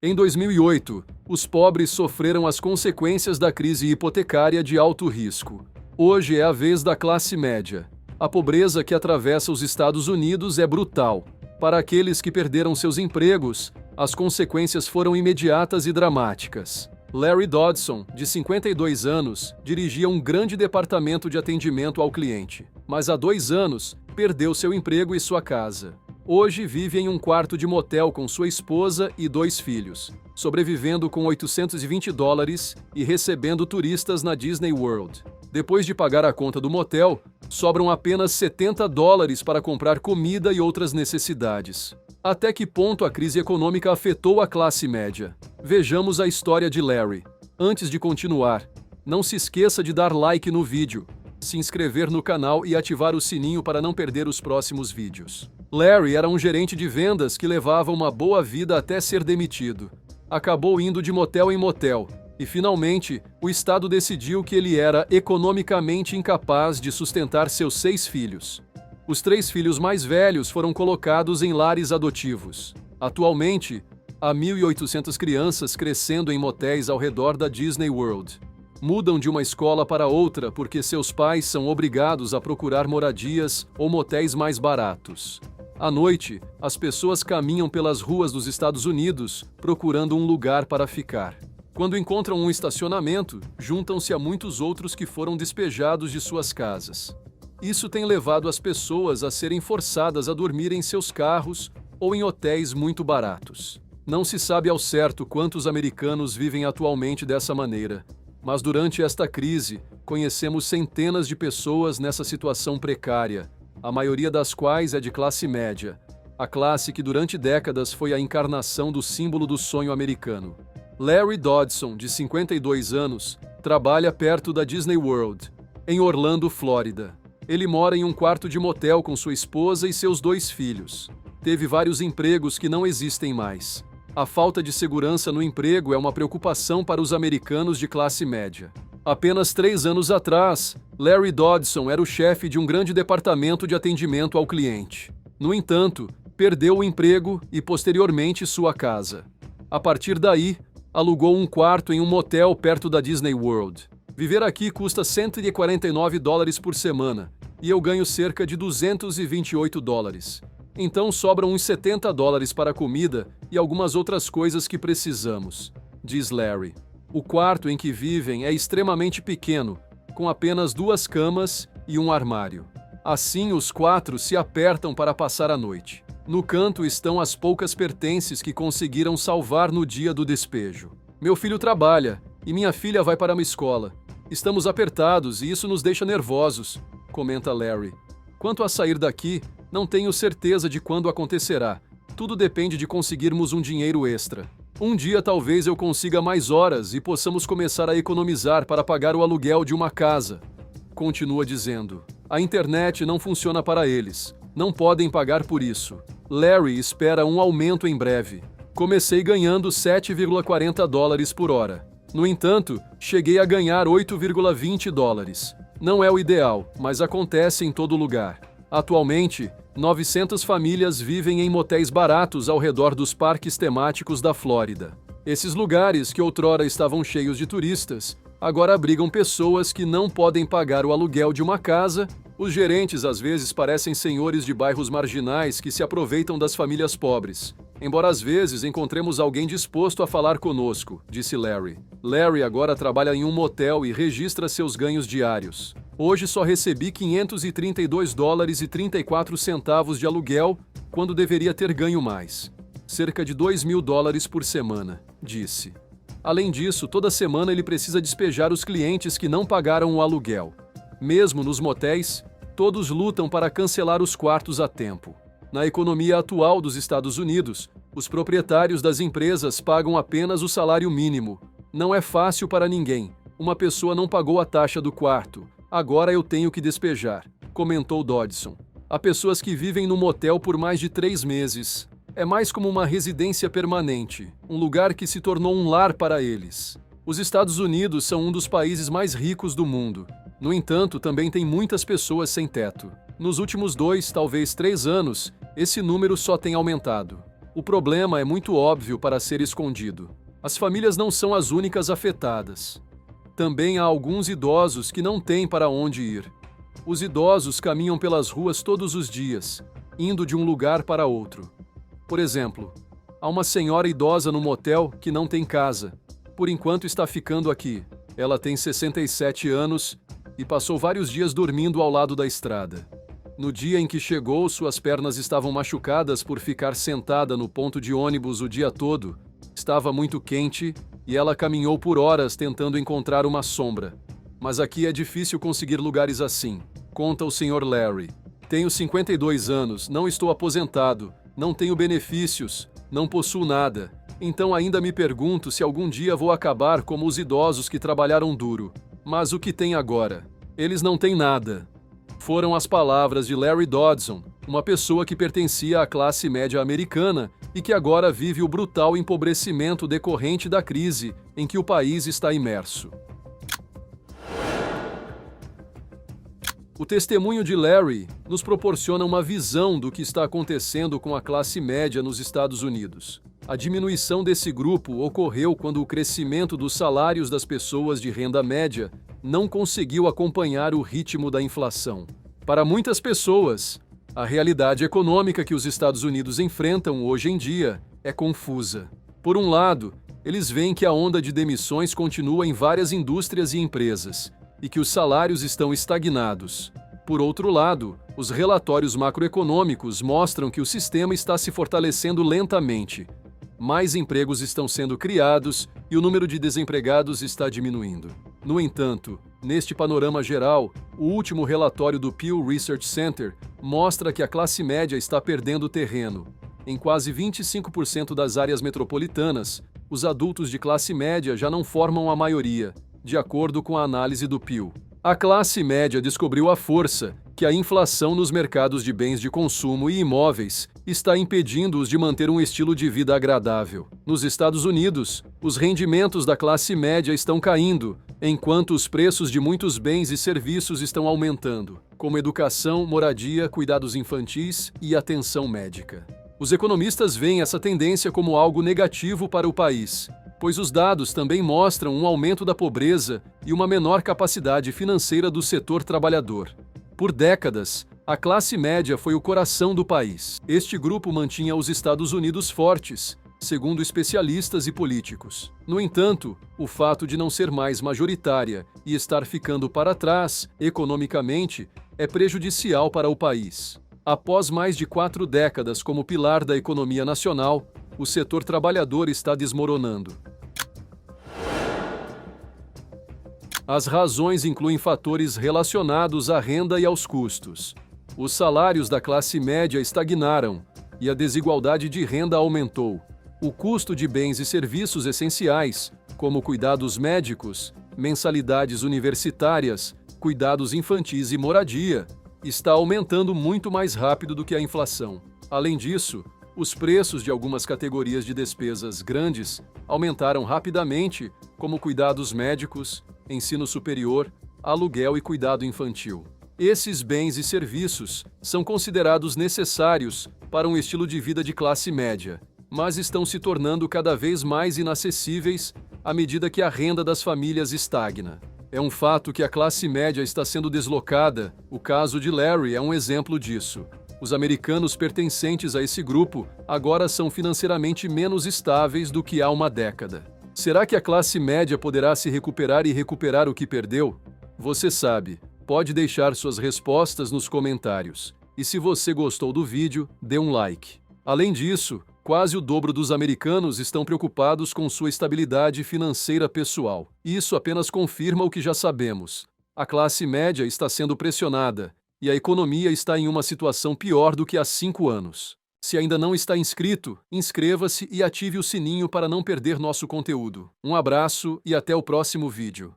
Em 2008, os pobres sofreram as consequências da crise hipotecária de alto risco. Hoje é a vez da classe média. A pobreza que atravessa os Estados Unidos é brutal. Para aqueles que perderam seus empregos, as consequências foram imediatas e dramáticas. Larry Dodson, de 52 anos, dirigia um grande departamento de atendimento ao cliente, mas há 2 anos perdeu seu emprego e sua casa. Hoje vive em um quarto de motel com sua esposa e 2 filhos, sobrevivendo com $820 e recebendo turistas na Disney World. Depois de pagar a conta do motel, sobram apenas $70 para comprar comida e outras necessidades. Até que ponto a crise econômica afetou a classe média? Vejamos a história de Larry. Antes de continuar, não se esqueça de dar like no vídeo, se inscrever no canal e ativar o sininho para não perder os próximos vídeos. Larry era um gerente de vendas que levava uma boa vida até ser demitido. Acabou indo de motel em motel e, finalmente, o Estado decidiu que ele era economicamente incapaz de sustentar seus 6 filhos. Os 3 filhos mais velhos foram colocados em lares adotivos. Atualmente, há 1.800 crianças crescendo em motéis ao redor da Disney World. Mudam de uma escola para outra porque seus pais são obrigados a procurar moradias ou motéis mais baratos. À noite, as pessoas caminham pelas ruas dos Estados Unidos procurando um lugar para ficar. Quando encontram um estacionamento, juntam-se a muitos outros que foram despejados de suas casas. Isso tem levado as pessoas a serem forçadas a dormir em seus carros ou em hotéis muito baratos. Não se sabe ao certo quantos americanos vivem atualmente dessa maneira, mas durante esta crise, conhecemos centenas de pessoas nessa situação precária, a maioria das quais é de classe média, a classe que durante décadas foi a encarnação do símbolo do sonho americano. Larry Dodson, de 52 anos, trabalha perto da Disney World, em Orlando, Flórida. Ele mora em um quarto de motel com sua esposa e seus 2 filhos. Teve vários empregos que não existem mais. A falta de segurança no emprego é uma preocupação para os americanos de classe média. Apenas 3 anos atrás, Larry Dodson era o chefe de um grande departamento de atendimento ao cliente. No entanto, perdeu o emprego e, posteriormente, sua casa. A partir daí, alugou um quarto em um motel perto da Disney World. Viver aqui custa $149 por semana, e eu ganho cerca de $228. Então sobram uns $70 para comida e algumas outras coisas que precisamos, diz Larry. O quarto em que vivem é extremamente pequeno, com apenas 2 camas e um armário. Assim, os 4 se apertam para passar a noite. No canto estão as poucas pertences que conseguiram salvar no dia do despejo. Meu filho trabalha e minha filha vai para uma escola. Estamos apertados e isso nos deixa nervosos, comenta Larry. Quanto a sair daqui, não tenho certeza de quando acontecerá. Tudo depende de conseguirmos um dinheiro extra. Um dia talvez eu consiga mais horas e possamos começar a economizar para pagar o aluguel de uma casa. Continua dizendo. A internet não funciona para eles. Não podem pagar por isso. Larry espera um aumento em breve. Comecei ganhando $7,40 por hora. No entanto, cheguei a ganhar $8,20. Não é o ideal, mas acontece em todo lugar. Atualmente, 900 famílias vivem em motéis baratos ao redor dos parques temáticos da Flórida. Esses lugares, que outrora estavam cheios de turistas, agora abrigam pessoas que não podem pagar o aluguel de uma casa. Os gerentes às vezes parecem senhores de bairros marginais que se aproveitam das famílias pobres. Embora às vezes encontremos alguém disposto a falar conosco, disse Larry. Larry agora trabalha em um motel e registra seus ganhos diários. Hoje só recebi $532,34 de aluguel, quando deveria ter ganho mais. Cerca de $2.000 por semana, disse. Além disso, toda semana ele precisa despejar os clientes que não pagaram o aluguel. Mesmo nos motéis, todos lutam para cancelar os quartos a tempo. Na economia atual dos Estados Unidos, os proprietários das empresas pagam apenas o salário mínimo. Não é fácil para ninguém. Uma pessoa não pagou a taxa do quarto. Agora eu tenho que despejar, comentou Dodson. Há pessoas que vivem no motel por mais de 3 meses. É mais como uma residência permanente, um lugar que se tornou um lar para eles. Os Estados Unidos são um dos países mais ricos do mundo. No entanto, também tem muitas pessoas sem teto. Nos últimos 2, talvez 3 anos, esse número só tem aumentado. O problema é muito óbvio para ser escondido. As famílias não são as únicas afetadas. Também há alguns idosos que não têm para onde ir. Os idosos caminham pelas ruas todos os dias, indo de um lugar para outro. Por exemplo, há uma senhora idosa no motel que não tem casa. Por enquanto está ficando aqui. Ela tem 67 anos e passou vários dias dormindo ao lado da estrada. No dia em que chegou, suas pernas estavam machucadas por ficar sentada no ponto de ônibus o dia todo. Estava muito quente e ela caminhou por horas tentando encontrar uma sombra. Mas aqui é difícil conseguir lugares assim, conta o Sr. Larry. Tenho 52 anos, não estou aposentado, não tenho benefícios, não possuo nada. Então ainda me pergunto se algum dia vou acabar como os idosos que trabalharam duro. Mas o que tem agora? Eles não têm nada. Foram as palavras de Larry Dodson, uma pessoa que pertencia à classe média americana e que agora vive o brutal empobrecimento decorrente da crise em que o país está imerso. O testemunho de Larry nos proporciona uma visão do que está acontecendo com a classe média nos Estados Unidos. A diminuição desse grupo ocorreu quando o crescimento dos salários das pessoas de renda média não conseguiu acompanhar o ritmo da inflação. Para muitas pessoas, a realidade econômica que os Estados Unidos enfrentam hoje em dia é confusa. Por um lado, eles veem que a onda de demissões continua em várias indústrias e empresas, e que os salários estão estagnados. Por outro lado, os relatórios macroeconômicos mostram que o sistema está se fortalecendo lentamente. Mais empregos estão sendo criados e o número de desempregados está diminuindo. No entanto, neste panorama geral, o último relatório do Pew Research Center mostra que a classe média está perdendo terreno. Em quase 25% das áreas metropolitanas, os adultos de classe média já não formam a maioria, de acordo com a análise do Pew. A classe média descobriu à força que a inflação nos mercados de bens de consumo e imóveis está impedindo-os de manter um estilo de vida agradável. Nos Estados Unidos, os rendimentos da classe média estão caindo, enquanto os preços de muitos bens e serviços estão aumentando, como educação, moradia, cuidados infantis e atenção médica. Os economistas veem essa tendência como algo negativo para o país, pois os dados também mostram um aumento da pobreza e uma menor capacidade financeira do setor trabalhador. Por décadas, a classe média foi o coração do país. Este grupo mantinha os Estados Unidos fortes, segundo especialistas e políticos. No entanto, o fato de não ser mais majoritária e estar ficando para trás, economicamente, é prejudicial para o país. Após mais de 4 décadas como pilar da economia nacional, o setor trabalhador está desmoronando. As razões incluem fatores relacionados à renda e aos custos. Os salários da classe média estagnaram e a desigualdade de renda aumentou. O custo de bens e serviços essenciais, como cuidados médicos, mensalidades universitárias, cuidados infantis e moradia, está aumentando muito mais rápido do que a inflação. Além disso, os preços de algumas categorias de despesas grandes aumentaram rapidamente, como cuidados médicos, ensino superior, aluguel e cuidado infantil. Esses bens e serviços são considerados necessários para um estilo de vida de classe média, mas estão se tornando cada vez mais inacessíveis à medida que a renda das famílias estagna. É um fato que a classe média está sendo deslocada. O caso de Larry é um exemplo disso. Os americanos pertencentes a esse grupo agora são financeiramente menos estáveis do que há uma década. Será que a classe média poderá se recuperar e recuperar o que perdeu? Você sabe, pode deixar suas respostas nos comentários. E se você gostou do vídeo, dê um like. Além disso, quase o dobro dos americanos estão preocupados com sua estabilidade financeira pessoal. Isso apenas confirma o que já sabemos. A classe média está sendo pressionada e a economia está em uma situação pior do que há 5 anos. Se ainda não está inscrito, inscreva-se e ative o sininho para não perder nosso conteúdo. Um abraço e até o próximo vídeo.